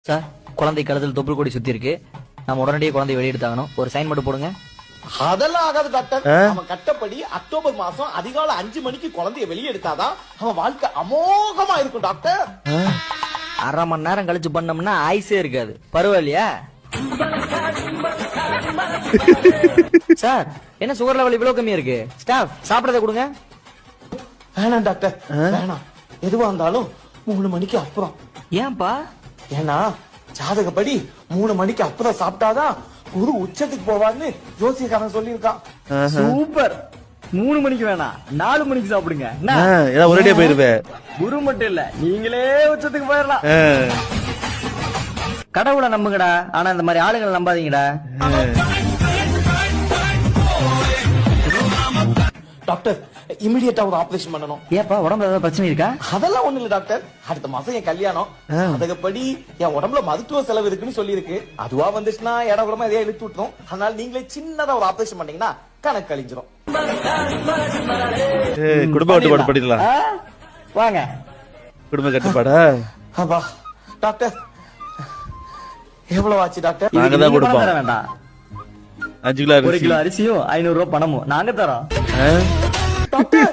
Sir, குழந்தை கழுத்தில் தொப்புள் கொடி சுத்தி இருக்கு. நம்ம உடனடியே குழந்தை வெளியெடுத்தாகணும். ஒரு சைன் மட்டும் போடுங்க. அதெல்லாம் ஆகாது டாக்டர். அவன் கட்டப்படி அக்டோபர் மாசம் அதிகாலை 5 மணிக்கு குழந்தைய வெளியே எடுத்தாதான் அவன் வாழ்க்கை அமோகமா இருக்கும் டாக்டர். அரை மணி நேரம் கழிச்சு பண்ணோம்னா ஆயுசே இருக்காது. பரவாயில்லையா சார்? என்ன சுகர் லெவல் இவ்வளவு கம்மியா இருக்கு? ஸ்டாஃப் சாப்பிடறத கொடுங்க. வேணாம் டாக்டர், வேணாம். எதுவா இருந்தாலும் 3 மணிக்கு அப்புறம். ஏன்பா? ஏன்னா ஜாதகப்படி 3 மணிக்கு அப்புறம் சாப்பிட்டாதான் குரு உச்சத்துக்கு போவான்னு ஜோசியக்காரன் சொல்லியிருக்கான். சூப்பர். 3 மணிக்கு வேணாம், 4 மணிக்கு சாப்பிடுங்க. ஒரேடியா போயிருவேன். குரு மட்டும் இல்ல, நீங்களே உச்சத்துக்கு போயிடலாம். கடவுளை நம்புங்கடா, ஆனா இந்த மாதிரி ஆளுங்களை நம்பாதீங்கடா. டாக்டர், இமிடியேட்டா ஒரு ஆபரேஷன் பண்ணணும். ஏப்பா, உடம்புல ஏதாவது பிரச்சனை இருக்கா? அதெல்லாம் ஒண்ணு இல்ல டாக்டர். அடுத்த மாசம் என் கல்யாணம். அதுக்கப்படி என் உடம்புல மருத்துவ செலவு இருக்குன்னு சொல்லி இருக்கு. அதுவா வந்துச்சுன்னா இடம் கூடமா எதையா இழுத்து விட்டுரும். அதனால நீங்களே சின்னதா ஒரு ஆபரேஷன் பண்ணீங்கன்னா கணக்கு கழிஞ்சிரும். குடும்ப கட்டுப்பாடு பண்ணிடலாம். வாங்க. குடும்ப கட்டுப்பாடா? அப்பா டாக்டர், எவ்வளவு ஆச்சு டாக்டர்? நாங்க தான் கொடுப்போம். வேண்டாம், 5 கிலோ 1 கிலோ அரிசியும் 500 ரூபாய் பணமும் நாங்க தரோம். டாக்டர்